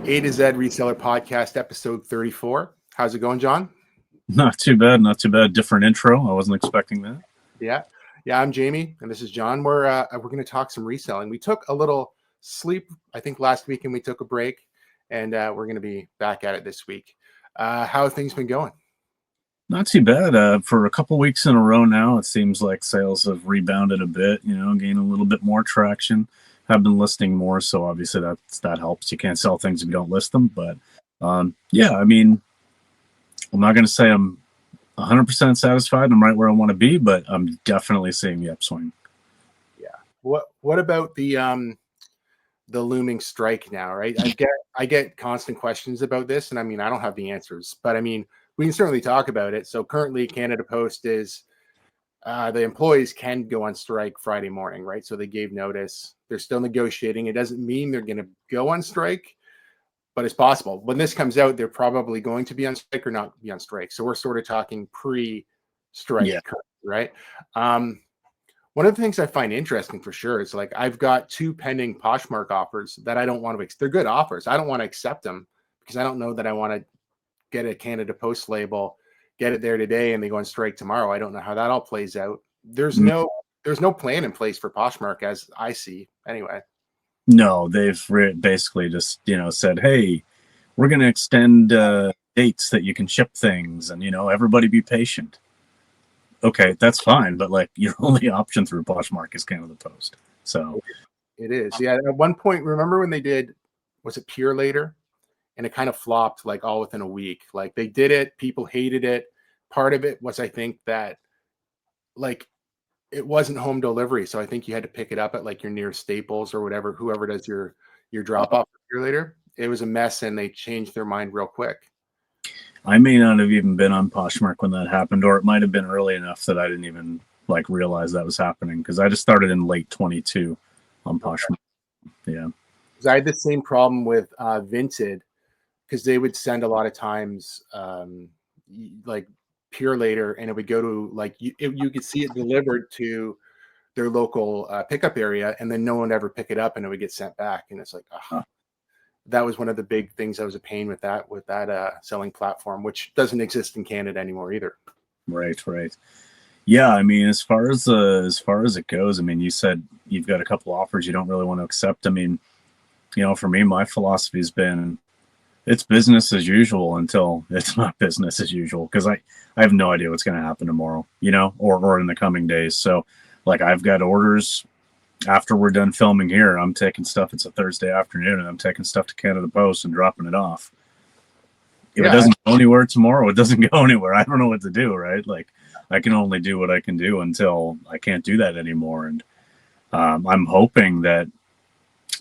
A-To-Z Reseller Podcast, episode 34. How's it going, John? Not too bad, not too bad. Different intro. I wasn't expecting that. Yeah, I'm Jamie, and this is John. We're going to talk some reselling. We took a little sleep, I think, last week, and we took a break, and we're going to be back at it this week. How have things been going? Not too bad. For a couple weeks in a row now, it seems like sales have rebounded a bit, gain a little bit more traction. Have been listing more, so obviously that helps. You can't sell things if you don't list them, but yeah, I mean, I'm not going to say I'm 100% satisfied. I'm right where I want to be, but I'm definitely seeing the upswing. Yeah. What about the looming strike now, right? I get constant questions about this, and I mean, I don't have the answers, but I mean, we can certainly talk about it. So currently, Canada Post is the employees can go on strike Friday morning, right? So they gave notice. They're still negotiating. It doesn't mean they're going to go on strike, but it's possible. When this comes out, they're probably going to be on strike or not be on strike. So we're sort of talking pre-strike, Yeah. right? One of the things I find interesting for sure is like I've got 2 pending Poshmark offers that I don't want to. They're good offers. I don't want to accept them because I don't know that I want to get a Canada Post label, get it there today, and they go on strike tomorrow. I don't know how that all plays out. There's no plan in place for Poshmark as I see anyway. No, they've basically just said, hey, we're going to extend dates that you can ship things, and everybody be patient. Okay, that's fine, but like your only option through Poshmark is Canada Post. So it is. Yeah. At one point, remember when they did, was it Pure Later? And it kind of flopped like all within a week. Like they did it, people hated it. Part of it was, I think, that like it wasn't home delivery. So I think you had to pick it up at like your nearest Staples or whatever, whoever does your drop off Pure Later. It was a mess and they changed their mind real quick. I may not have even been on Poshmark when that happened, or it might have been early enough that I didn't even like realize that was happening because I just started in late 22 on Poshmark. Yeah. I had the same problem with Vinted because they would send a lot of times like Pure Later, and it would go to like you could see it delivered to their local pickup area, and then no one ever pick it up, and it would get sent back. And it's like, that was one of the big things that was a pain with that selling platform, which doesn't exist in Canada anymore either. Right. Yeah, I mean, as far as it goes, I mean, you said you've got a couple offers you don't really want to accept. I mean, for me, my philosophy has been it's business as usual until it's not business as usual, because I have no idea what's going to happen tomorrow, or in the coming days. So like I've got orders after we're done filming here. I'm taking stuff. It's a Thursday afternoon and I'm taking stuff to Canada Post and dropping it off. If it doesn't go anywhere tomorrow, it doesn't go anywhere. I don't know what to do, right? Like I can only do what I can do until I can't do that anymore. And I'm hoping that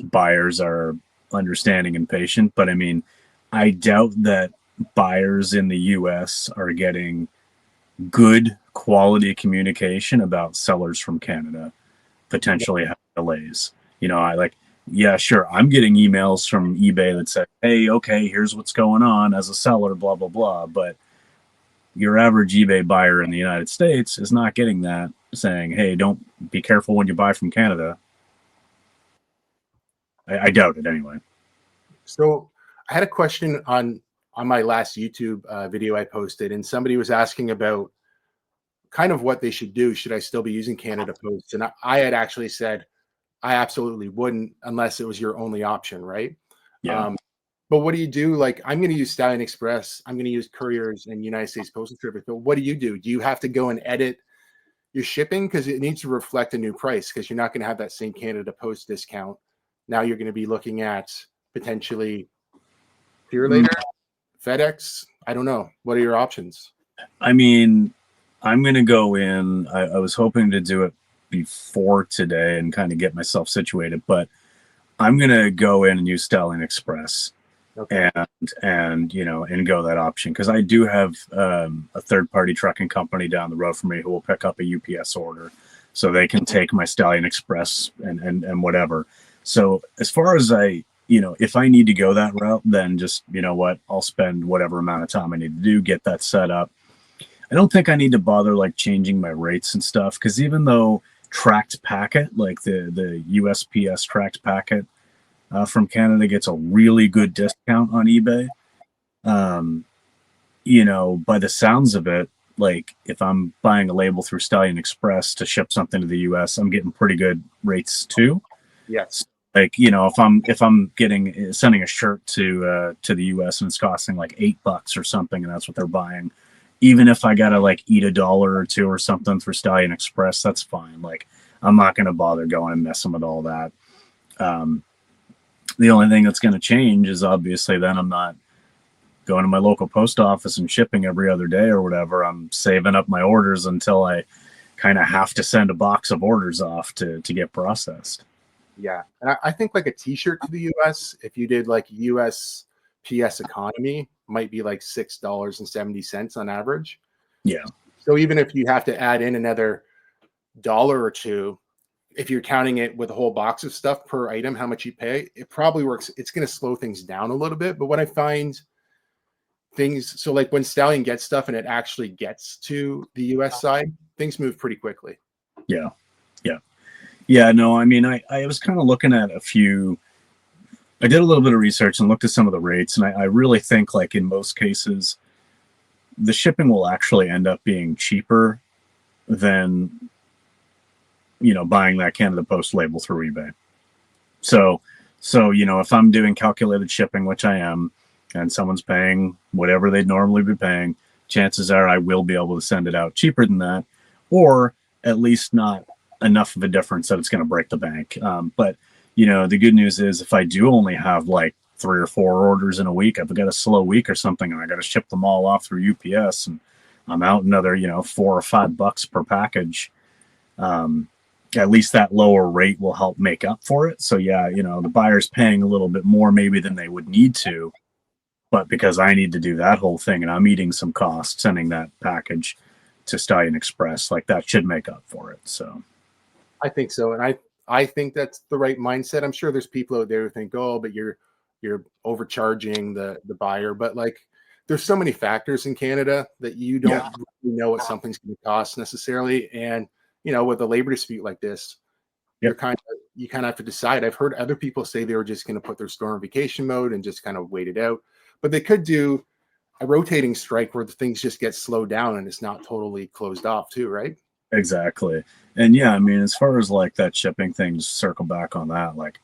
buyers are understanding and patient, but I mean, I doubt that buyers in the US are getting good quality communication about sellers from Canada potentially have delays. Yeah, sure, I'm getting emails from eBay that say, hey, okay, here's what's going on as a seller, blah, blah, blah. But your average eBay buyer in the United States is not getting that, saying, hey, don't be careful when you buy from Canada. I doubt it anyway. So I had a question on my last YouTube video I posted, and somebody was asking about kind of what they should do. Should I still be using Canada Post? And I had actually said I absolutely wouldn't unless it was your only option, right? Yeah. But what do you do? Like I'm going to use Stallion Express. I'm going to use couriers and United States Postal Service. But what do? Do you have to go and edit your shipping because it needs to reflect a new price, because you're not going to have that same Canada Post discount. Now you're going to be looking at potentially Pure Later, FedEx. I don't know. What are your options? I mean, I'm going to go in. I was hoping to do it before today and kind of get myself situated, but I'm going to go in and use Stallion Express. Okay. and go that option, because I do have a third-party trucking company down the road from me who will pick up a UPS order, so they can take my Stallion Express and whatever. So as far as if I need to go that route, then just, I'll spend whatever amount of time I need to do, get that set up. I don't think I need to bother like changing my rates and stuff, because even though tracked packet, like the USPS tracked packet, from Canada gets a really good discount on eBay. You know, by the sounds of it, like if I'm buying a label through Stallion Express to ship something to the US, I'm getting pretty good rates too. Yes. Like, you know, if I'm getting sending a shirt to the US and it's costing like $8 or something, and that's what they're buying, even if I gotta like eat $1 or $2 or something for Stallion Express, that's fine. Like, I'm not gonna bother going and messing with all that. The only thing that's gonna change is obviously then I'm not going to my local post office and shipping every other day or whatever. I'm saving up my orders until I kind of have to send a box of orders off to get processed. Yeah. And I think like a t-shirt to the US, if you did like USPS economy, might be like $6.70 on average. Yeah. So even if you have to add in another dollar or two, if you're counting it with a whole box of stuff per item, how much you pay, it probably works. It's going to slow things down a little bit. But what I find things, so like when Stallion gets stuff and it actually gets to the US side, things move pretty quickly. Yeah. Yeah. Yeah. No, I mean, I was kind of looking at a few, I did a little bit of research and looked at some of the rates. And I really think like in most cases, the shipping will actually end up being cheaper than, you know, buying that Canada Post label through eBay. So, you know, if I'm doing calculated shipping, which I am, and someone's paying whatever they'd normally be paying, chances are I will be able to send it out cheaper than that, or at least not enough of a difference that it's going to break the bank. But, you know, the good news is if I do only have like 3 or 4 orders in a week, I've got a slow week or something, and I got to ship them all off through UPS, and I'm out another, you know, $4 or $5 per package. At least that lower rate will help make up for it. So yeah, you know, the buyer's paying a little bit more maybe than they would need to, but because I need to do that whole thing and I'm eating some cost sending that package to Stallion Express, like that should make up for it. So I think so. And I think that's the right mindset. I'm sure there's people out there who think, oh, but you're overcharging the buyer. But like there's so many factors in Canada that you don't really know what something's going to cost necessarily. And you know, with a labor dispute like this, you kind of have to decide. I've heard other people say they were just going to put their store in vacation mode and just kind of wait it out. But they could do a rotating strike where the things just get slowed down and it's not totally closed off too, right? exactly. And yeah, I mean, as far as like that shipping thing, just circle back on that. Like,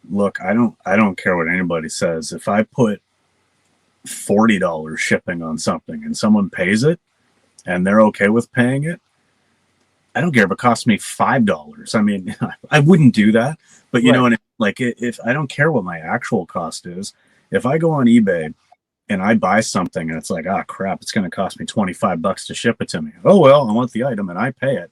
look, I don't care what anybody says. If I put $40 shipping on something and someone pays it and they're okay with paying it, I don't care if it costs me $5. I mean, I wouldn't do that, but you know what I mean? Like, if I don't care what my actual cost is, if I go on eBay and I buy something and it's like, ah, crap, it's going to cost me $25 to ship it to me. Oh, well, I want the item and I pay it.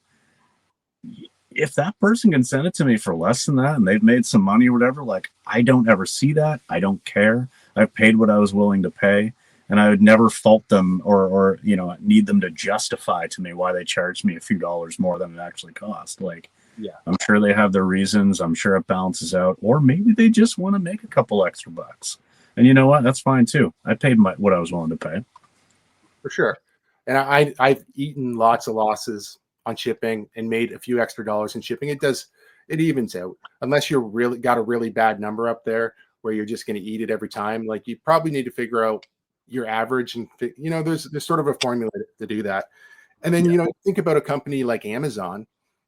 If that person can send it to me for less than that and they've made some money or whatever, like, I don't ever see that. I don't care. I've paid what I was willing to pay. And I would never fault them or you know, need them to justify to me why they charged me a few dollars more than it actually cost. Like, Yeah. I'm sure they have their reasons. I'm sure it balances out. Or maybe they just want to make a couple extra bucks. And you know what? That's fine too. I paid what I was willing to pay. For sure. And I've eaten lots of losses on shipping and made a few extra dollars in shipping. It evens out. Unless you're really got a really bad number up there where you're just going to eat it every time. Like you probably need to figure out your average and you know, there's sort of a formula to do that. And then, you know, think about a company like Amazon,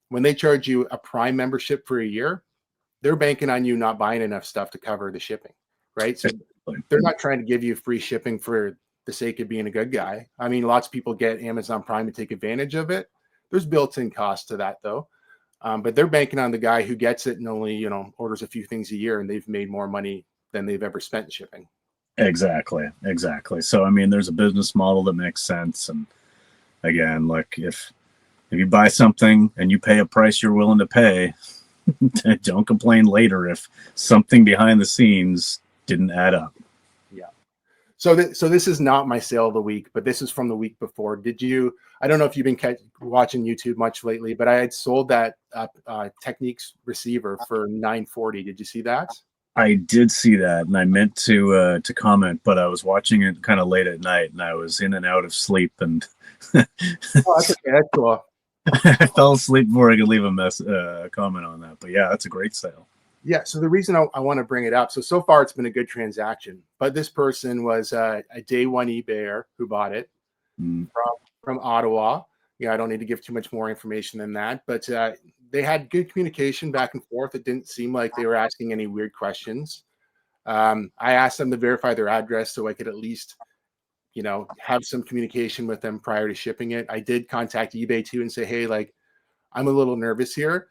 when they charge you a Prime membership for a year, they're banking on you not buying enough stuff to cover the shipping, right? So they're not trying to give you free shipping for the sake of being a good guy. I mean, lots of people get Amazon Prime to take advantage of it. There's built-in costs to that though. But they're banking on the guy who gets it and only, you know, orders a few things a year and they've made more money than they've ever spent in shipping. Exactly. So I mean, there's a business model that makes sense. And again, like if you buy something and you pay a price you're willing to pay, don't complain later if something behind the scenes didn't add up. Yeah. So this is not my sale of the week, but this is from the week before. I don't know if you've been watching YouTube much lately, but I had sold that Techniques receiver for $940. Did you see that? I did see that, and I meant to comment, but I was watching it kind of late at night, and I was in and out of sleep, and Oh, that's okay. That's cool. I fell asleep before I could leave a comment on that. But yeah, that's a great sale. Yeah. So the reason I want to bring it up, so far it's been a good transaction, but this person was a day one eBayer who bought it Mm. from Ottawa. Yeah, I don't need to give too much more information than that, but they had good communication back and forth. It didn't seem like they were asking any weird questions. I asked them to verify their address so I could at least, have some communication with them prior to shipping it. I did contact eBay too and say, hey, like, I'm a little nervous here.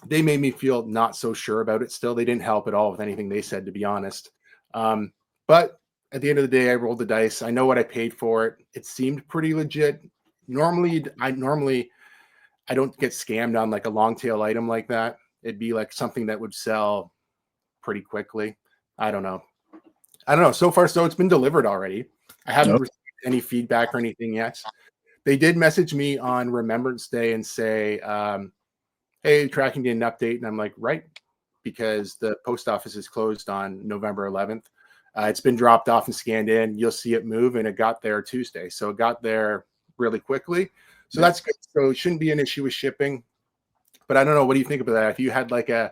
They made me feel not so sure about it still. They didn't help at all with anything they said, to be honest. But at the end of the day, I rolled the dice. I know what I paid for it. It seemed pretty legit. Normally I don't get scammed on like a long tail item like that. It'd be like something that would sell pretty quickly. I don't know. So far, so it's been delivered already. I haven't Nope. received any feedback or anything yet. They did message me on Remembrance Day and say, hey, tracking didn't update. And I'm like, right, because the post office is closed on November 11th. It's been dropped off and scanned in. You'll see it move, and it got there Tuesday. So it got there really quickly. So that's good. So it shouldn't be an issue with shipping. But I don't know. What do you think about that? If you had like a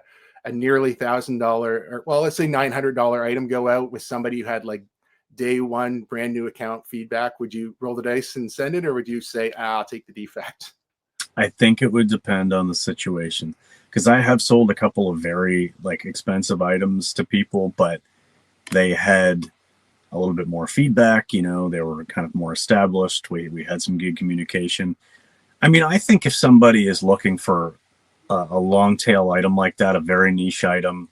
nearly $1,000 or, well, let's say $900 item go out with somebody who had like day one brand new account feedback, would you roll the dice and send it, or would you say, I'll take the defect? I think it would depend on the situation, because I have sold a couple of very like expensive items to people, but they had a little bit more feedback. They were kind of more established. We had some good communication. I mean, I think if somebody is looking for a long tail item like that, a very niche item,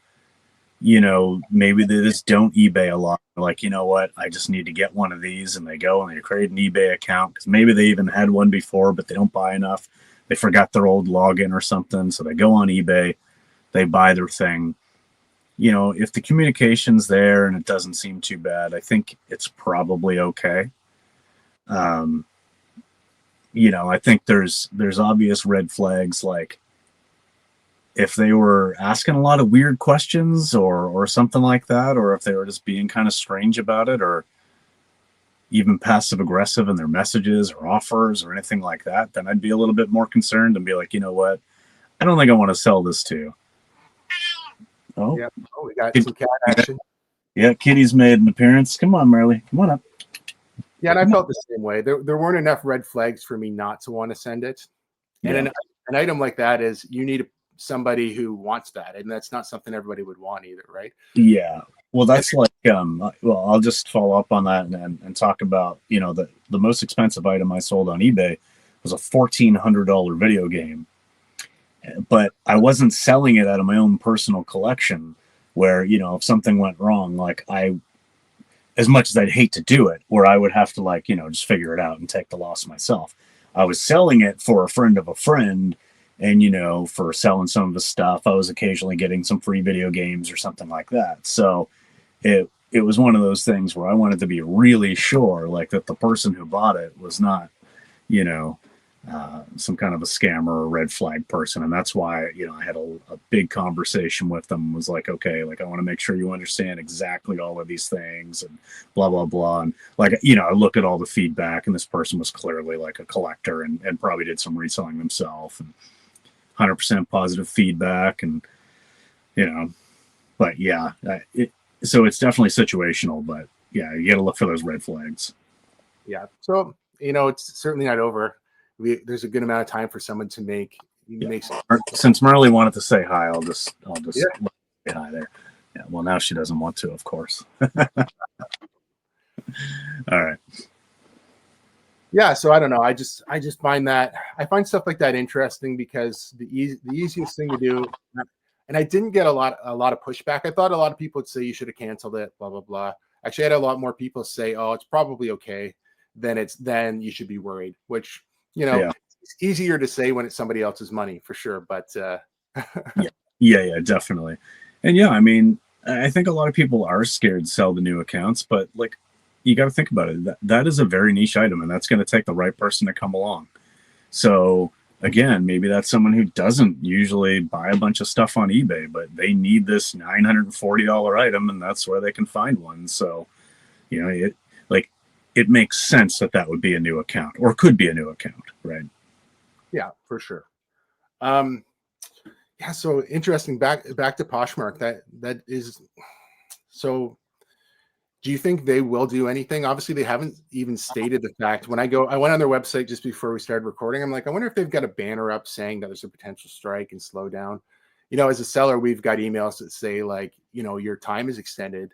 maybe they just don't eBay a lot. Like, you know what, I just need to get one of these, and they go and they create an eBay account because maybe they even had one before, but they don't buy enough. They forgot their old login or something, so they go on eBay, they buy their thing. If the communication's there and it doesn't seem too bad, I think it's probably okay. I think there's obvious red flags, like if they were asking a lot of weird questions or something like that, or if they were just being kind of strange about it, or even passive aggressive in their messages or offers or anything like that, then I'd be a little bit more concerned and be like, you know what, I don't think I want to sell this to you. Oh, yeah. Oh, we got some cat action. Yeah, Kitty's made an appearance. Come on, Marley. Come on up. Yeah, and I felt the same way. There weren't enough red flags for me not to want to send it. And an item like that is, you need somebody who wants that, and that's not something everybody would want either, right? Yeah. Well, that's like, well, I'll just follow up on that and talk about, the most expensive item I sold on eBay was a $1,400 video game. But I wasn't selling it out of my own personal collection where, if something went wrong, like as much as I'd hate to do it, where I would have to like, just figure it out and take the loss myself. I was selling it for a friend of a friend, and, for selling some of the stuff, I was occasionally getting some free video games or something like that. So it was one of those things where I wanted to be really sure, like, that the person who bought it was not, some kind of a scammer or red flag person. And that's why, I had a big conversation with them, was like, okay, like, I want to make sure you understand exactly all of these things and blah, blah, blah. And like, I look at all the feedback, and this person was clearly like a collector and probably did some reselling themselves, and 100% positive feedback. And, but yeah, so it's definitely situational, but yeah, you got to look for those red flags. Yeah. So, it's certainly not over. There's a good amount of time for someone to make some. Since Marley wanted to say hi, I'll just say hi there. Yeah. Well, now she doesn't want to, of course. All right. Yeah. So I don't know. I just find stuff like that interesting, because the easiest thing to do, and I didn't get a lot of pushback. I thought a lot of people would say you should have canceled it, blah, blah, blah. Actually, I had a lot more people say, oh, it's probably okay. Then you should be worried, which, it's easier to say when it's somebody else's money, for sure. But yeah, definitely. And yeah, I mean, I think a lot of people are scared to sell the new accounts, but like, you got to think about it. That is a very niche item, and that's going to take the right person to come along. So again, maybe that's someone who doesn't usually buy a bunch of stuff on eBay, but they need this $940 item, and that's where they can find one. So, it makes sense that would be a new account, or could be a new account, right? Yeah, for sure. Yeah, so interesting. Back to Poshmark. That is so. Do you think they will do anything? Obviously, they haven't even stated the fact. I went on their website just before we started recording. I'm like, I wonder if they've got a banner up saying that there's a potential strike and slow down. You know, as a seller, we've got emails that say like, you know, your time is extended,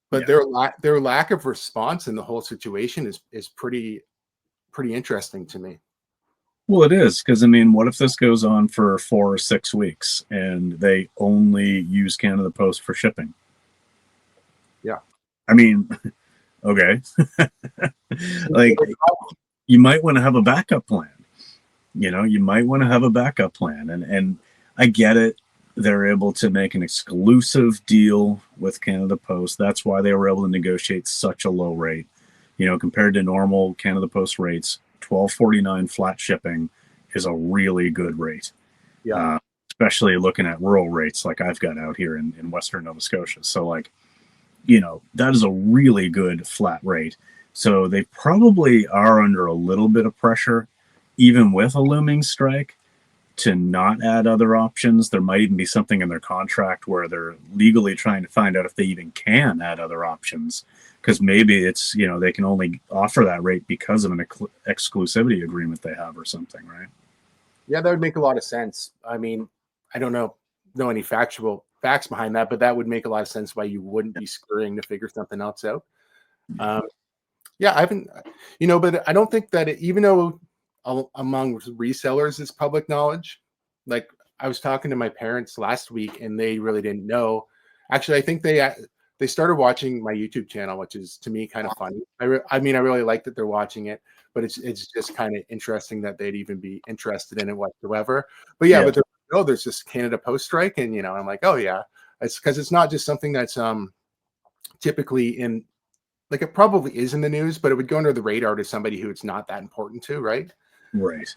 but Yeah. their lack of response in the whole situation is pretty interesting to me. Well, it is, because I mean, what if this goes on for 4 or 6 weeks and they only use Canada Post for shipping? Yeah. I mean, okay. Like, you might want to have a backup plan. You know, you might want to have a backup plan. And I get it. They're able to make an exclusive deal with Canada Post. That's why they were able to negotiate such a low rate. You know, compared to normal Canada Post rates, $12.49 flat shipping is a really good rate. Yeah. Especially looking at rural rates like I've got out here in Western Nova Scotia. So, like, you know, that is a really good flat rate. So they probably are under a little bit of pressure, even with a looming strike, to not add other options. There might even be something in their contract where they're legally trying to find out if they even can add other options, because maybe it's, you know, they can only offer that rate because of an exclusivity agreement they have or something, right? Yeah, that would make a lot of sense. I mean, I don't know any factual facts behind that, but that would make a lot of sense why you wouldn't be scurrying to figure something else out. Yeah, I haven't, you know, but I don't think that even though among resellers is public knowledge, like I was talking to my parents last week and they really didn't know. Actually, I think they started watching my YouTube channel, which is to me kind of funny. I mean, I really like that they're watching it, but it's just kind of interesting that they'd even be interested in it whatsoever. But yeah, but there's this Canada Post strike, and you know, I'm like, oh yeah, it's because it's not just something that's typically in, like, it probably is in the news, but it would go under the radar to somebody who it's not that important to, right? Right.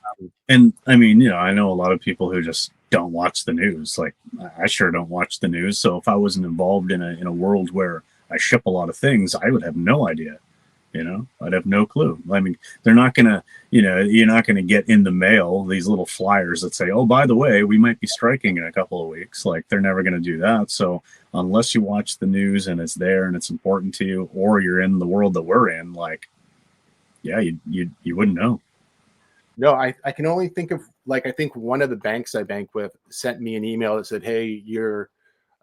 And I mean, you know, I know a lot of people who just don't watch the news. Like, I sure don't watch the news. So if I wasn't involved in a world where I ship a lot of things, I would have no idea. You know, I'd have no clue. I mean, they're not gonna, you know, you're not gonna get in the mail these little flyers that say, "Oh, by the way, we might be striking in a couple of weeks." Like, they're never gonna do that. So unless you watch the news and it's there and it's important to you, or you're in the world that we're in, like, yeah, you wouldn't know. No, I can only think of, like, I think one of the banks I bank with sent me an email that said, "Hey, your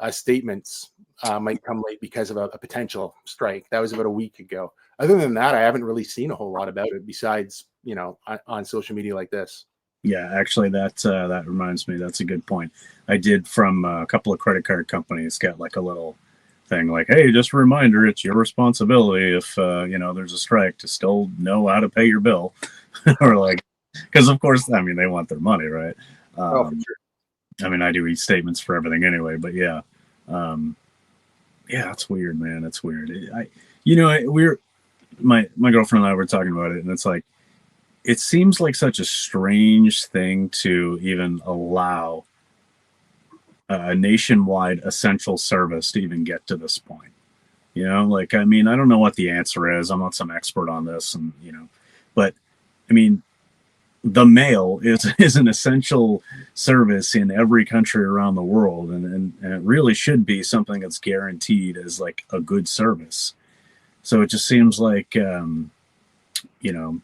statements might come late because of a potential strike." That was about a week ago. Other than that, I haven't really seen a whole lot about it besides, you know, on social media like this. Yeah, actually, that reminds me. That's a good point. I did, from a couple of credit card companies, get like a little thing like, "Hey, just a reminder, it's your responsibility if you know, there's a strike, to still know how to pay your bill," or like, because of course, I mean, they want their money, right? Oh, for sure. I mean, I do e-statements for everything anyway, but yeah, um, yeah, it's weird, man. It's weird. You know, we're my girlfriend and I were talking about it, and it's like, it seems like such a strange thing to even allow a nationwide essential service to even get to this point. You know, like, I mean, I don't know what the answer is. I'm not some expert on this, and you know, but I mean, the mail is an essential service in every country around the world, and it really should be something that's guaranteed as like a good service. So it just seems like, you know,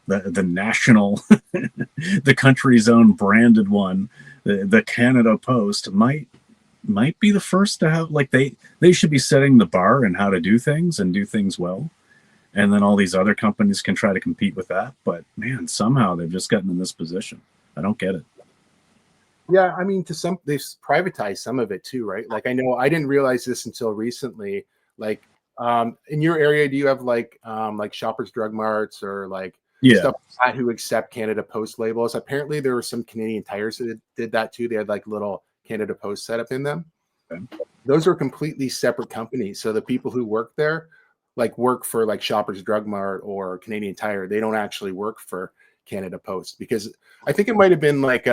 the national, the country's own branded one, the Canada Post might be the first to have, like, they should be setting the bar and how to do things and do things well, and then all these other companies can try to compete with that. But man, somehow they've just gotten in this position. I don't get it. Yeah, I mean, they've privatized some of it too, right? Like, I know I didn't realize this until recently. Like, in your area, do you have like Shoppers Drug Marts or like Yeah. stuff like that who accept Canada Post labels? Apparently, there were some Canadian Tires that did that too. They had like little Canada Post setup in them. Okay. Those are completely separate companies. So the people who work there, like, work for like Shoppers Drug Mart or Canadian Tire. They don't actually work for Canada Post, because I think it might have been like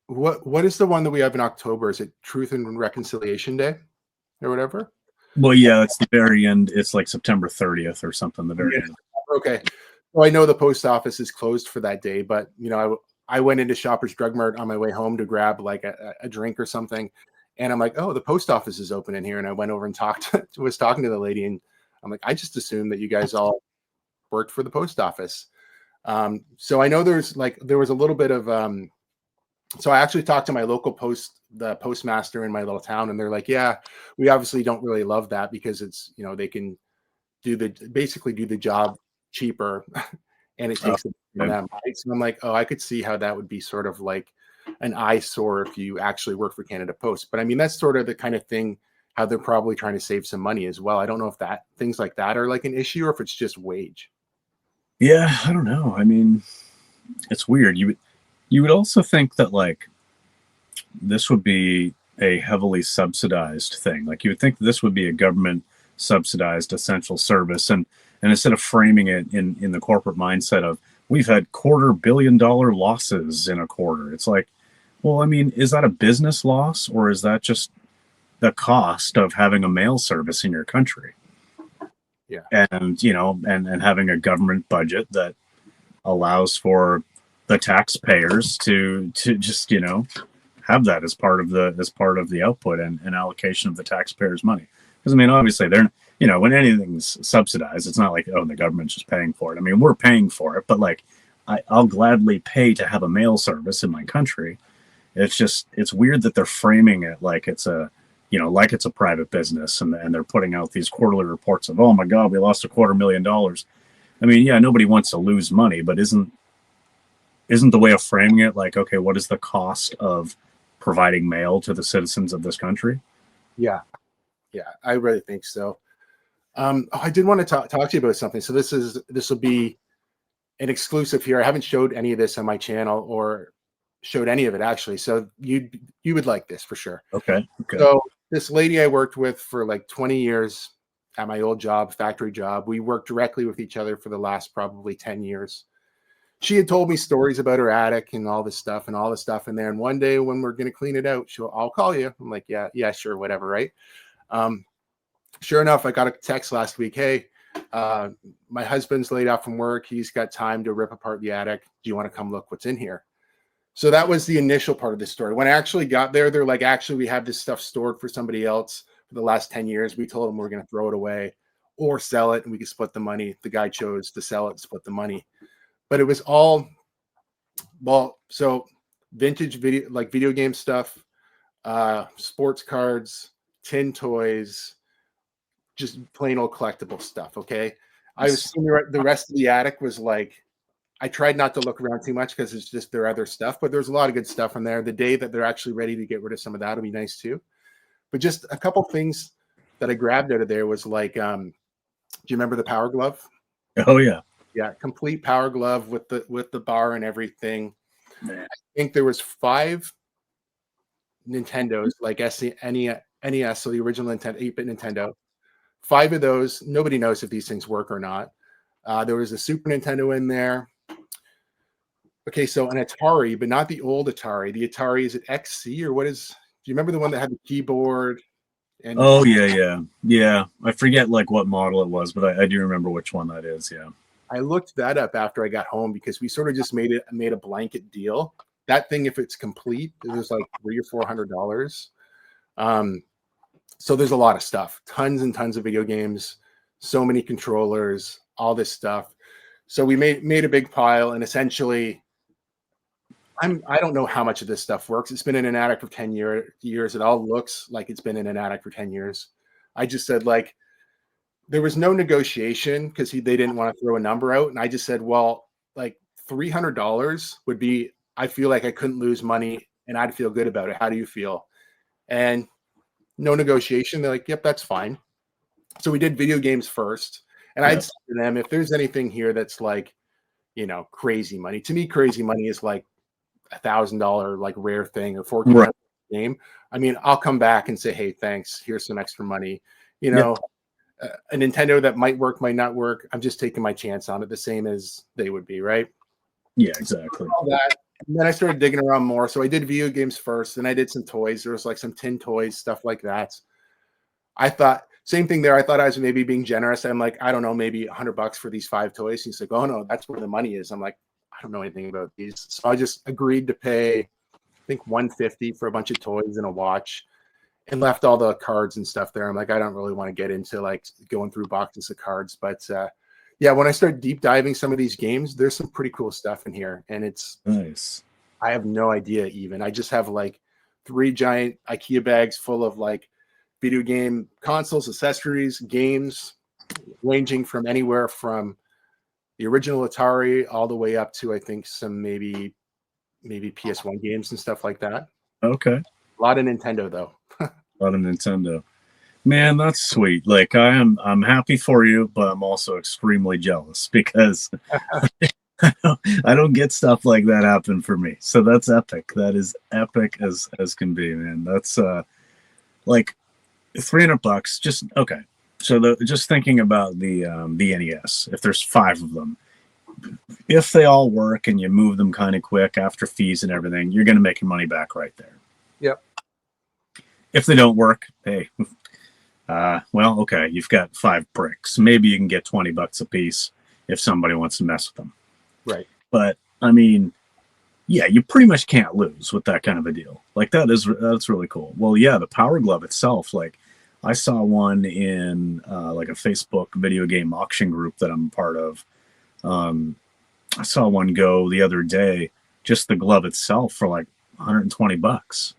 what is the one that we have in October? Is it Truth and Reconciliation Day or whatever? Well, yeah, it's the very end. It's like September 30th or something. The very Yeah. end. Okay. Well, I know the post office is closed for that day, but you know, I went into Shoppers Drug Mart on my way home to grab like a drink or something. And I'm like, oh, the post office is open in here. And I went over and was talking to the lady. And I'm like, I just assumed that you guys all worked for the post office. So I know there was a little bit of, so I actually talked to my local the postmaster in my little town, and they're like, yeah, we obviously don't really love that because it's, they can basically do the job cheaper and it takes it from them. Right? So I'm like, oh, I could see how that would be sort of like an eyesore if you actually work for Canada Post. But I mean, that's sort of the kind of thing how they're probably trying to save some money as well. I don't know if things like that are like an issue or if it's just wage. Yeah, I don't know. I mean, it's weird. You would also think that like this would be a heavily subsidized thing. Like you would think this would be a government subsidized essential service, and instead of framing it in the corporate mindset of we've had $250 million losses in a quarter, it's like, well, I mean, is that a business loss or is that just the cost of having a mail service in your country? Yeah. And and having a government budget that allows for the taxpayers to just have that as part of the output and allocation of the taxpayers' money. Because I mean, obviously, they're when anything's subsidized, it's not like, oh, the government's just paying for it. I mean, we're paying for it, but like I'll gladly pay to have a mail service in my country. It's weird that they're framing it like it's a like it's a private business, and they're putting out these quarterly reports of, oh my God, we lost $250,000. I mean, yeah, nobody wants to lose money, but isn't the way of framing it like, okay, what is the cost of providing mail to the citizens of this country? Yeah, I really think so. I did want to talk to you about something. So this will be an exclusive here. I haven't showed any of this on my channel or showed any of it actually. So you would like this for sure. Okay. So this lady I worked with for like 20 years at my old job, factory job, we worked directly with each other for the last probably 10 years. She had told me stories about her attic and all this stuff in there. And one day when we're going to clean it out, I'll call you. I'm like, yeah, sure. Whatever. Right. Sure enough, I got a text last week. Hey, my husband's laid out from work. He's got time to rip apart the attic. Do you want to come look what's in here? So that was the initial part of the story. When I actually got there, they're like, actually, we have this stuff stored for somebody else for the last 10 years. We told them we're going to throw it away or sell it, and we could split the money. The guy chose to sell it, split the money. But it was all, so vintage video game stuff, sports cards, tin toys, just plain old collectible stuff. Okay. I was seeing the rest of the attic was like, I tried not to look around too much because it's just their other stuff, but there's a lot of good stuff in there. The day that they're actually ready to get rid of some of that will be nice too. But just a couple things that I grabbed out of there was like, do you remember the Power Glove? Oh yeah. Yeah, complete Power Glove with the bar and everything. I think there was 5 Nintendos, like NES, so the original Nintendo, 8-bit Nintendo. 5 of those. Nobody knows if these things work or not. There was a Super Nintendo in there. Okay, so an Atari, but not the old Atari. The Atari, is it XC or what is? Do you remember the one that had the keyboard? And oh yeah. I forget like what model it was, but I do remember which one that is. Yeah. I looked that up after I got home because we sort of just made a blanket deal. That thing, if it's complete, it was like $300 or $400. So there's a lot of stuff, tons and tons of video games, so many controllers, all this stuff. So we made a big pile, and essentially, I don't know how much of this stuff works. It's been in an attic for 10 years. It all looks like it's been in an attic for 10 years. I just said, like, there was no negotiation because they didn't want to throw a number out. And I just said, well, like $300 would be, I feel like I couldn't lose money and I'd feel good about it. How do you feel? And no negotiation. They're like, yep, that's fine. So we did video games first. And I'd say to them, if there's anything here that's like, crazy money, to me, crazy money is like $1,000, like rare thing or $1,400 game. I mean, I'll come back and say, hey, thanks. Here's some extra money. A Nintendo that might work, might not work. I'm just taking my chance on it, the same as they would be, right? Yeah, exactly. All that. And then I started digging around more. So I did video games first, then I did some toys. There was like some tin toys, stuff like that. I thought, same thing there. I thought I was maybe being generous. I'm like, I don't know, maybe $100 for these 5 toys. He's like, oh no, that's where the money is. I'm like, I don't know anything about these. So I just agreed to pay, I think $150 for a bunch of toys and a watch, and left all the cards and stuff there. I'm like, I don't really want to get into like going through boxes of cards, but yeah, when I start deep diving some of these games, there's some pretty cool stuff in here, and it's Nice. I have no idea even. I just have like 3 giant IKEA bags full of like video game consoles, accessories, games, ranging from anywhere from the original Atari all the way up to I think some maybe PS1 games and stuff like that. Okay. A lot of Nintendo though. A lot of Nintendo. Man, that's sweet. Like I'm happy for you, but I'm also extremely jealous because I don't get stuff like that happen for me. So that's epic. That is epic as can be, man. That's like $300. Just okay. So just thinking about the NES, if there's 5 of them, if they all work and you move them kind of quick after fees and everything, you're going to make your money back right there. Yep. If they don't work, hey, well, okay, you've got 5 bricks. Maybe you can get $20 a piece if somebody wants to mess with them. Right. But I mean, yeah, you pretty much can't lose with that kind of a deal. Like that's really cool. Well, yeah, the Power Glove itself, like I saw one in like a Facebook video game auction group that I'm part of. I saw one go the other day, just the glove itself for like $120,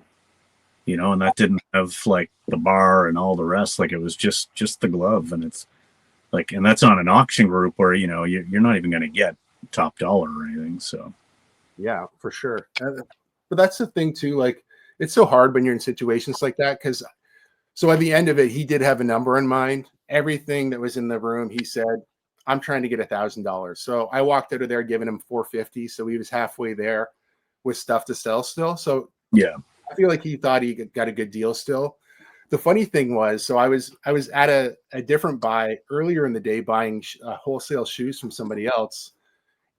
you know, and that didn't have like the bar and all the rest. Like it was just the glove, and it's like, and that's on an auction group where, you know, you're not even going to get top dollar or anything. So yeah, for sure. But that's the thing too. Like it's so hard when you're in situations like that, because so at the end of it, he did have a number in mind. Everything that was in the room, he said, I'm trying to get $1,000. So I walked out of there giving him $450. So he was halfway there with stuff to sell still. So yeah, I feel like he thought he got a good deal still. The funny thing was, so I was at a different buy earlier in the day buying wholesale shoes from somebody else.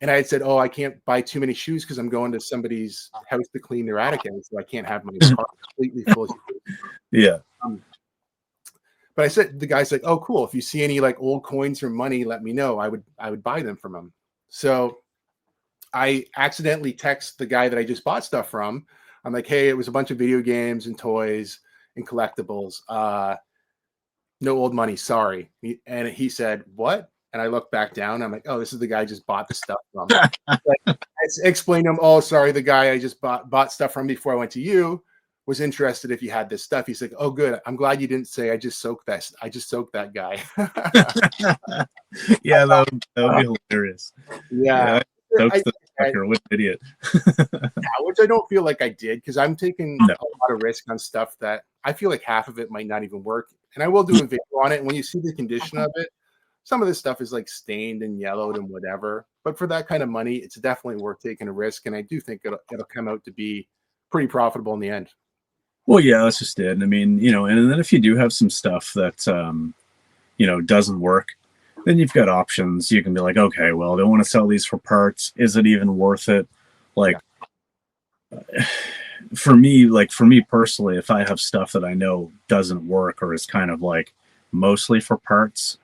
And I had said, oh, I can't buy too many shoes because I'm going to somebody's house to clean their attic out, so I can't have my car completely full of shoes. Yeah. But I said, the guy's like, oh, cool. If you see any like old coins or money, let me know. I would buy them from him. So I accidentally text the guy that I just bought stuff from. I'm like, hey, it was a bunch of video games and toys and collectibles. No old money, sorry. And he said, what? And I looked back down. I'm like, oh, this is the guy I just bought the stuff from. Like, I explained to him, oh, sorry, the guy I just bought stuff from before I went to you was interested if you had this stuff. He's like, oh, good. I'm glad you didn't say I just soaked that guy. Yeah, that would be hilarious. Yeah. Soaks the fucker. What an idiot. Yeah, which I don't feel like I did, because I'm taking a lot of risk on stuff that I feel like half of it might not even work. And I will do a video on it. And when you see the condition of it, some of this stuff is like stained and yellowed and whatever. But for that kind of money, it's definitely worth taking a risk. And I do think it'll come out to be pretty profitable in the end. Well, yeah, that's just it. I mean, you know, and then if you do have some stuff that, you know, doesn't work, then you've got options. You can be like, okay, well, they want to sell these for parts. Is it even worth it? Like, for me personally, if I have stuff that I know doesn't work or is kind of like mostly for parts,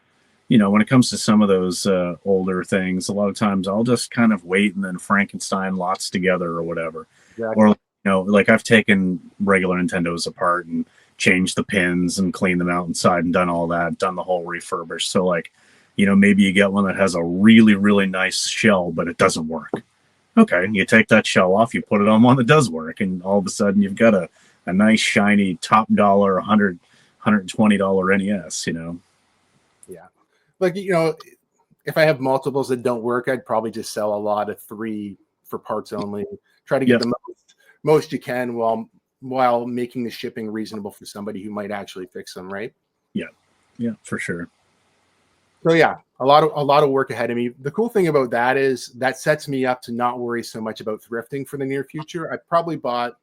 you know, when it comes to some of those older things, a lot of times I'll just kind of wait and then Frankenstein lots together or whatever. Exactly. Or, you know, like I've taken regular Nintendos apart and changed the pins and cleaned them out inside and done all that, done the whole refurbish. So like, you know, maybe you get one that has a really, really nice shell, but it doesn't work. Okay, you take that shell off, you put it on one that does work, and all of a sudden you've got a nice, shiny, top dollar, $100, $120 NES, you know? Yeah. Like, you know, if I have multiples that don't work, I'd probably just sell a lot of 3 for parts only. Try to get the most you can while making the shipping reasonable for somebody who might actually fix them, right? Yeah. Yeah, for sure. So yeah, a lot of work ahead of me. The cool thing about that is that sets me up to not worry so much about thrifting for the near future. I probably bought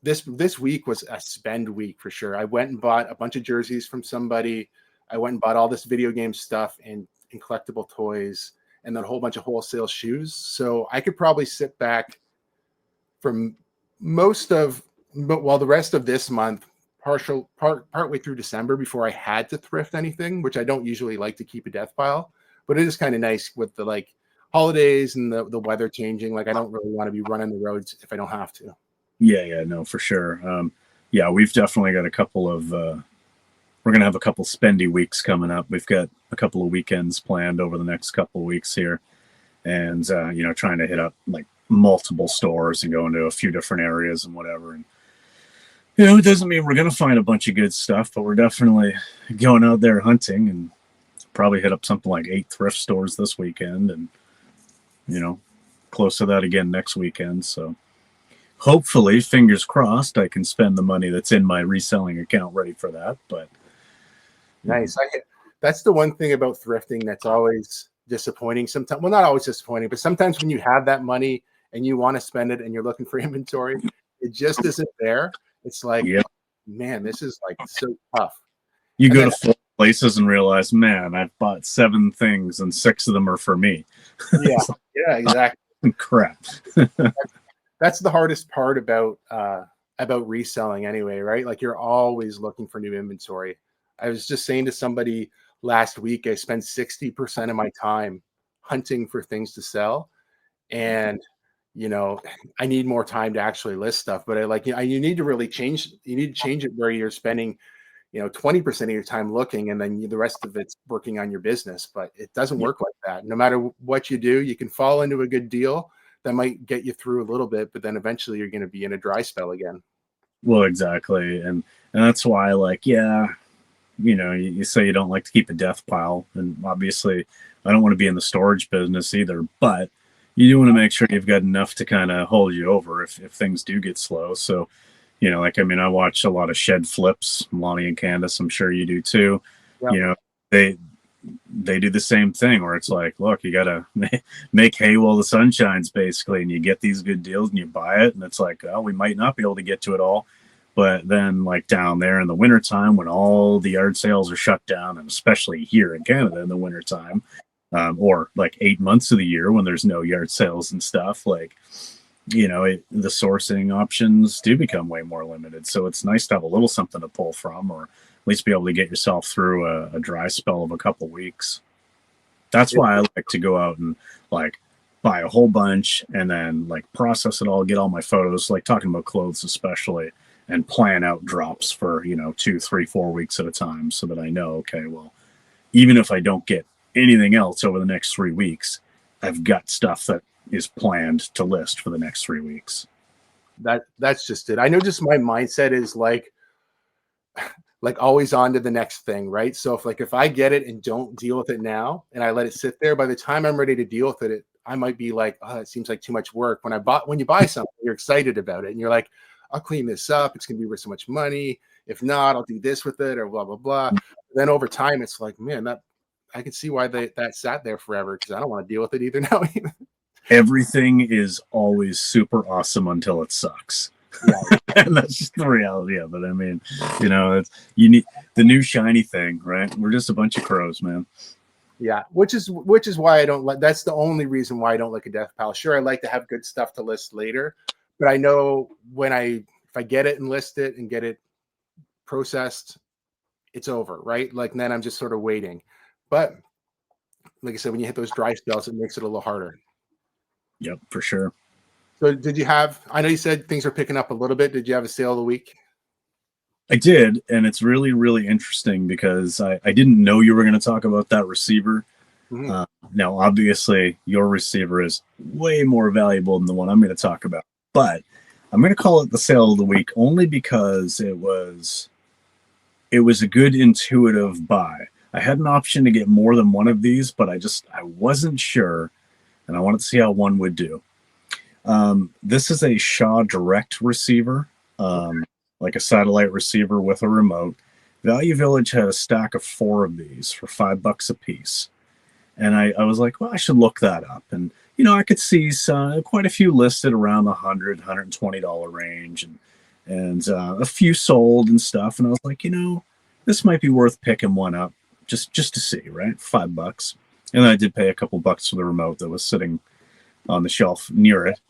this week was a spend week for sure. I went and bought a bunch of jerseys from somebody. I went and bought all this video game stuff and collectible toys, and then a whole bunch of wholesale shoes. So I could probably sit back from the rest of this month, partway through December, before I had to thrift anything, which I don't usually like to keep a death pile. But it is kind of nice with the like holidays and the weather changing, like I don't really want to be running the roads if I don't have to. Yeah, no, for sure. Yeah, we've definitely got a couple of we're gonna have a couple spendy weeks coming up. We've got a couple of weekends planned over the next couple of weeks here, and trying to hit up like multiple stores and go into a few different areas and whatever. And it doesn't mean we're gonna find a bunch of good stuff, but we're definitely going out there hunting, and probably hit up something like 8 thrift stores this weekend, and close to that again next weekend. So hopefully, fingers crossed, I can spend the money that's in my reselling account ready for that. But nice. That's the one thing about thrifting that's always disappointing sometimes. Well, not always disappointing, but sometimes when you have that money and you want to spend it and you're looking for inventory, it just isn't there. It's like, man, this is like so tough. You go to 4 places and realize, man, I've bought 7 things and 6 of them are for me. Yeah, exactly. Crap. That's the hardest part about reselling anyway, right? Like you're always looking for new inventory. I was just saying to somebody last week, I spend 60% of my time hunting for things to sell. And, I need more time to actually list stuff, but you need to really change it where you're spending, 20% of your time looking, and then the rest of it's working on your business. But it doesn't work like that. No matter what you do, you can fall into a good deal that might get you through a little bit, but then eventually you're going to be in a dry spell again. Well, exactly. And that's why, you say you don't like to keep a death pile. And obviously, I don't want to be in the storage business either, but you do want to make sure you've got enough to kind of hold you over if things do get slow. So, I watch a lot of shed flips, Lonnie and Candace, I'm sure you do too. Yep. They do the same thing where it's like, look, you got to make hay while the sun shines, basically, and you get these good deals and you buy it. And it's like, oh, we might not be able to get to it all. But then like down there in the wintertime when all the yard sales are shut down, and especially here in Canada in the wintertime, or like 8 months of the year when there's no yard sales and stuff, like, the sourcing options do become way more limited. So it's nice to have a little something to pull from, or at least be able to get yourself through a dry spell of a couple weeks. That's why I like to go out and like buy a whole bunch and then like process it all, get all my photos, like talking about clothes especially, and plan out drops for 2, 3, 4 weeks at a time, so that I know, okay, well, even if I don't get anything else over the next 3 weeks, I've got stuff that is planned to list for the next 3 weeks. That's just it. I know, just my mindset is like always on to the next thing, right? So if I get it and don't deal with it now and I let it sit there, by the time I'm ready to deal with it, I might be like, oh, it seems like too much work. When you buy something, you're excited about it and you're like, I'll clean this up, it's gonna be worth so much money. If not, I'll do this with it, or blah blah blah. Then over time it's like, man, that I can see why that sat there forever, because I don't want to deal with it either now. Everything is always super awesome until it sucks. Yeah. And that's just the reality of it. I mean, you need the new shiny thing, right? We're just a bunch of crows, man. Yeah, which is why I don't like. That's the only reason why I don't like a death pile. Sure, I like to have good stuff to list later, but I know if I get it and list it and get it processed, it's over, right? Like then I'm just sort of waiting. But like I said, when you hit those dry spells, it makes it a little harder. Yep, for sure. So I know you said things are picking up a little bit. Did you have a sale of the week? I did, and it's really, really interesting because I didn't know you were going to talk about that receiver. Mm-hmm. Now, obviously, your receiver is way more valuable than the one I'm going to talk about, but I'm going to call it the sale of the week only because it was a good intuitive buy. I had an option to get more than one of these, but I wasn't sure, and I wanted to see how one would do. This is a Shaw Direct receiver, like a satellite receiver with a remote. Value Village had a stack of 4 of these for $5 a piece. And I was like, well, I should look that up. And, I could see quite a few listed around the $100, $120 range, and a few sold and stuff. And I was like, this might be worth picking one up just to see, right? $5. And then I did pay a couple bucks for the remote that was sitting on the shelf near it.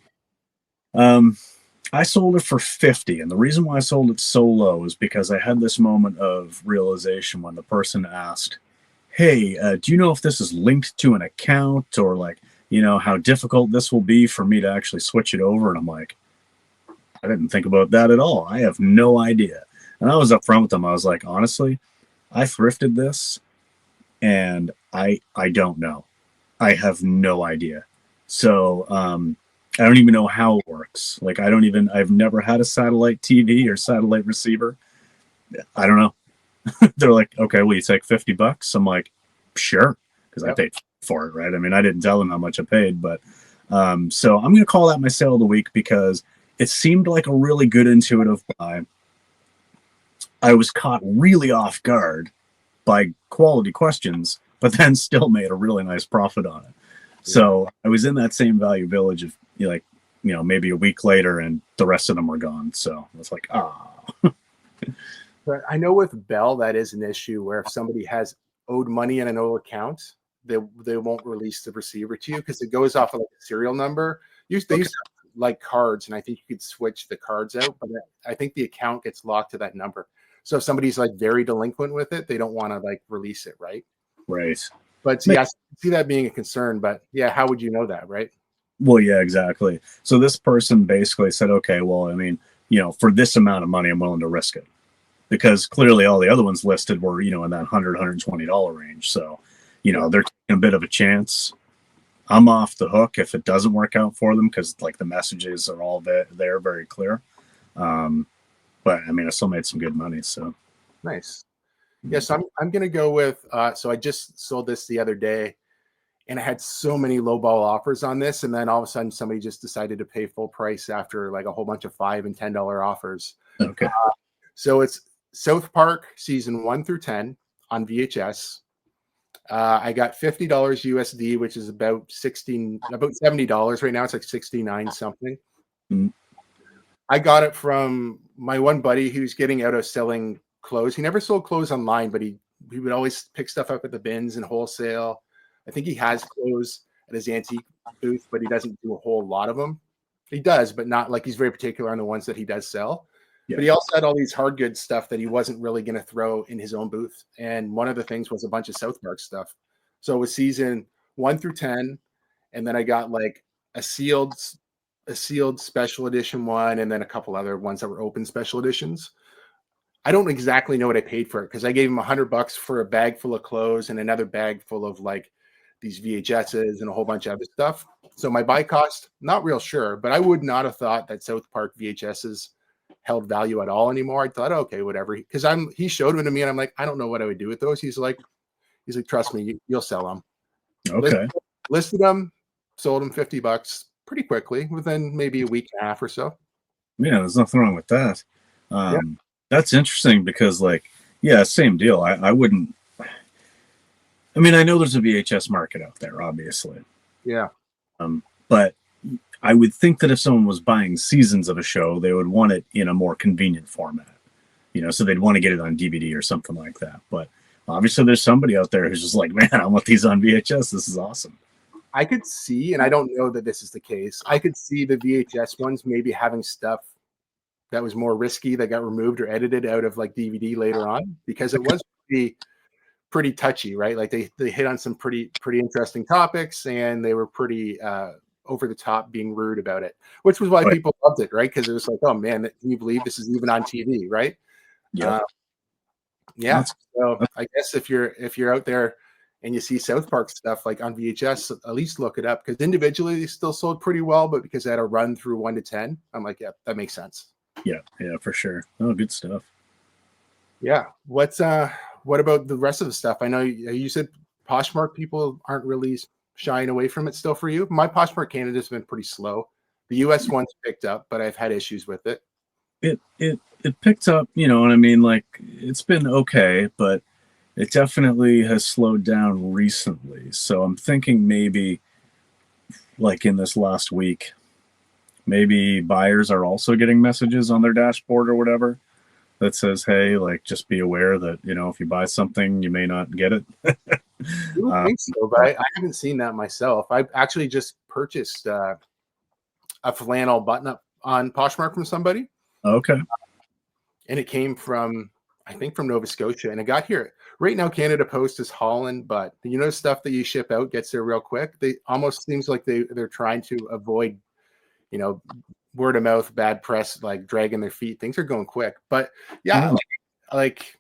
I sold it for $50, and the reason why I sold it so low is because I had this moment of realization when the person asked, hey, do you know if this is linked to an account, or like, how difficult this will be for me to actually switch it over. And I'm like, I didn't think about that at all. I have no idea. And I was upfront with them. I was like, honestly, I thrifted this and I don't know. I have no idea. So I don't even know how it works. Like I've never had a satellite TV or satellite receiver. I don't know. They're like, okay, will you take $50? I'm like, sure, because I paid for it, right? I mean, I didn't tell them how much I paid, but so I'm going to call that my sale of the week because it seemed like a really good intuitive buy. I was caught really off guard by quality questions, but then still made a really nice profit on it. So I was in that same value village of maybe a week later, and the rest of them were gone. So I was like, But I know with Bell that is an issue where if somebody has owed money in an old account, they won't release the receiver to you because it goes off of like a serial number. They used to have, like cards, and I think you could switch the cards out, but I think the account gets locked to that number. So if somebody's like very delinquent with it, they don't want to like release it, right? Right. But yeah, I see that being a concern. But yeah, how would you know that, right? Well, yeah, exactly. So this person basically said, okay, well, I mean, for this amount of money, I'm willing to risk it. Because clearly all the other ones listed were, in that $100, $120 range. So, they're taking a bit of a chance. I'm off the hook if it doesn't work out for them because like the messages are all there very clear. But I mean, I still made some good money. So nice. Yes, I'm gonna go with. So I just sold this the other day, and I had so many lowball offers on this, and then all of a sudden somebody just decided to pay full price after like a whole bunch of $5 and $10 offers. Okay. So it's South Park season 1 through 10 on VHS. I got $50 USD, which is about $70 right now. It's like 69 something. Mm-hmm. I got it from my one buddy who's getting out of selling clothes. He never sold clothes online, but he would always pick stuff up at the bins and wholesale. I think he has clothes at his antique booth, but he doesn't do a whole lot of them. He does, but not like he's very particular on the ones that he does sell. Yeah. But he also had all these hard goods stuff that he wasn't really going to throw in his own booth. And one of the things was a bunch of South Park stuff. So it was season 1 through 10. And then I got like a sealed special edition one, and then a couple other ones that were open special editions. I don't exactly know what I paid for it because I gave him $100 for a bag full of clothes and another bag full of like these VHSs and a whole bunch of other stuff. So my buy cost, not real sure, but I would not have thought that South Park VHSs held value at all anymore. I thought, okay, whatever. Because he showed them to me, and I'm like, I don't know what I would do with those. He's like, trust me, you'll sell them. Okay. Listed them, sold them $50 pretty quickly within maybe a week and a half or so. Yeah, there's nothing wrong with that. That's interesting because, like, yeah, same deal. I wouldn't. I mean, I know there's a VHS market out there, obviously. Yeah. But I would think that if someone was buying seasons of a show, they would want it in a more convenient format. So they'd want to get it on DVD or something like that. But obviously, there's somebody out there who's just like, man, I want these on VHS. This is awesome. I could see, and I don't know that this is the case, I could see the VHS ones maybe having stuff that was more risky that got removed or edited out of like DVD later on because it was pretty touchy, right? Like they hit on some pretty interesting topics, and they were pretty over the top being rude about it, which was why people loved it, right? Because it was like, oh man, can you believe this is even on TV, right? Yeah. Yeah. So I guess if you're out there and you see South Park stuff like on VHS, at least look it up because individually they still sold pretty well, but because I had a run through 1 to 10, I'm like, yeah, that makes sense. Yeah, for sure. Oh, good stuff. Yeah. What about the rest of the stuff? I know you said Poshmark people aren't really shying away from it still for you. My Poshmark Canada has been pretty slow. The US one's picked up, but I've had issues with it. It picked up, and I mean, like, it's been okay, but it definitely has slowed down recently. So I'm thinking maybe like in this last week, maybe buyers are also getting messages on their dashboard or whatever that says, hey, like, just be aware that, if you buy something, you may not get it. I don't think so, but I haven't seen that myself. I've actually just purchased a flannel button-up on Poshmark from somebody. Okay. And it came from, I think, from Nova Scotia, and it got here right now Canada Post is hauling, but stuff that you ship out gets there real quick. They almost seems like they're trying to avoid, word of mouth, bad press, like dragging their feet. Things are going quick. But yeah, like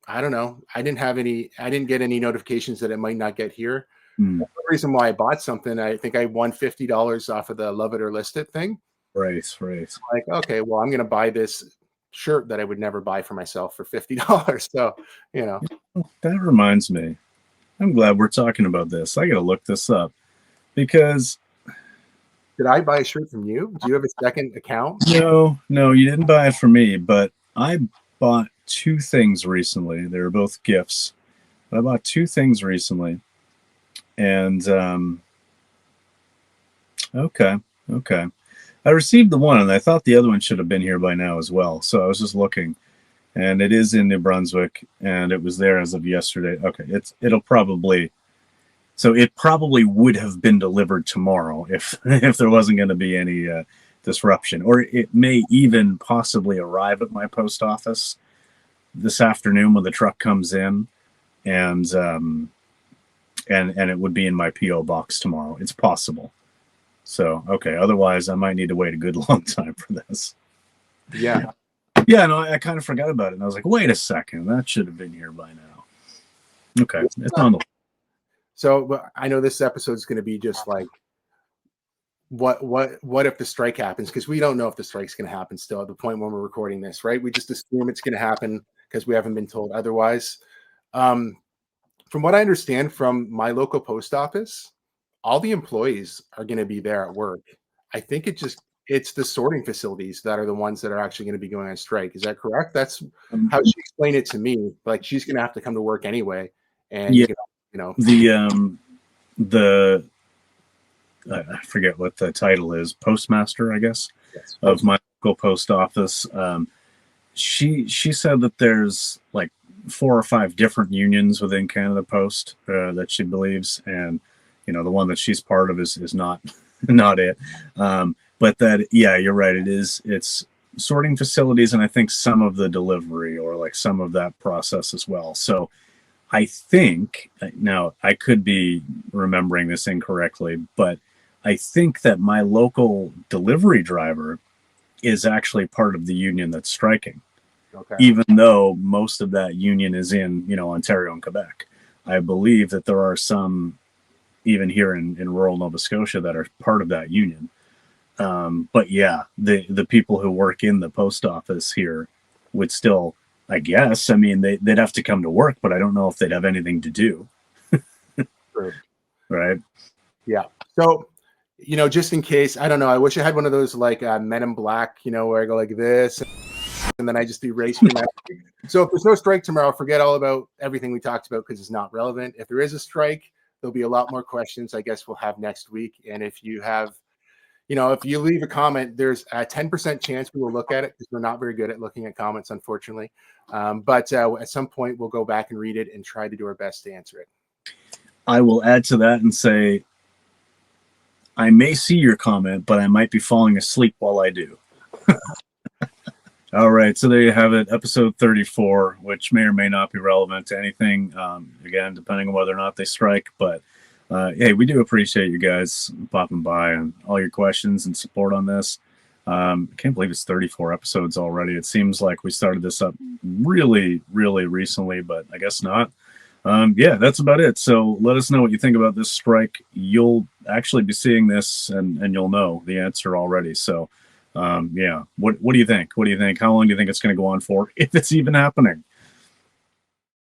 I don't know. I didn't get any notifications that it might not get here. Mm. The reason why I bought something, I think I won $50 off of the Love It or List It thing. Right. Like, okay, well, I'm going to buy this shirt that I would never buy for myself for $50. So, That reminds me. I'm glad we're talking about this. I got to look this up because. Did I buy a shirt from you? Do you have a second account? No, you didn't buy it from me, but I bought 2 things recently. They were both gifts. I bought 2 things recently. And okay. I received the one, and I thought the other one should have been here by now as well. So I was just looking, and it is in New Brunswick, and it was there as of yesterday. Okay, it probably would have been delivered tomorrow if there wasn't going to be any disruption, or it may even possibly arrive at my post office this afternoon when the truck comes in, and it would be in my PO box tomorrow. It's possible. So, okay. Otherwise, I might need to wait a good long time for this. Yeah. Yeah, no, I kind of forgot about it. And I was like, wait a second. That should have been here by now. Okay. It's on the. So I know this episode is going to be just like, what if the strike happens? Because we don't know if the strike's going to happen still at the point when we're recording this, right? We just assume it's going to happen because we haven't been told otherwise. From what I understand from my local post office, all the employees are going to be there at work. I think it's the sorting facilities that are the ones that are actually going to be going on strike. Is that correct? That's how she explained it to me. Like, she's going to have to come to work anyway. And, yeah, the I forget what the title is, postmaster, I guess, yes, of my local post office. She said that there's like 4 or 5 different unions within Canada Post that she believes, and the one that she's part of is not it. But that, yeah, you're right. It's sorting facilities, and I think some of the delivery or like some of that process as well. So I think, now I could be remembering this incorrectly, but I think that my local delivery driver is actually part of the union that's striking. Okay. Even though most of that union is in, Ontario and Quebec. I believe that there are some even here in rural Nova Scotia that are part of that union. But yeah, the people who work in the post office here would still, I guess, I mean, they'd have to come to work, but I don't know if they'd have anything to do. True. Right. Yeah. So, just in case, I don't know, I wish I had one of those like Men in Black, where I go like this and then I just erase my memory. So if there's no strike tomorrow, forget all about everything we talked about because it's not relevant. If there is a strike, there'll be a lot more questions I guess we'll have next week. And if you have, if you leave a comment, there's a 10% chance we will look at it because we're not very good at looking at comments, unfortunately. But at some point, we'll go back and read it and try to do our best to answer it. I will add to that and say, I may see your comment, but I might be falling asleep while I do. All right, so there you have it, episode 34, which may or may not be relevant to anything, again, depending on whether or not they strike. But hey, we do appreciate you guys popping by and all your questions and support on this. I can't believe it's 34 episodes already. It seems like we started this up really, really recently, but I guess not. Yeah, that's about it. So let us know what you think about this strike. You'll actually be seeing this and you'll know the answer already. So yeah, what do you think? How long do you think it's going to go on for, if it's even happening?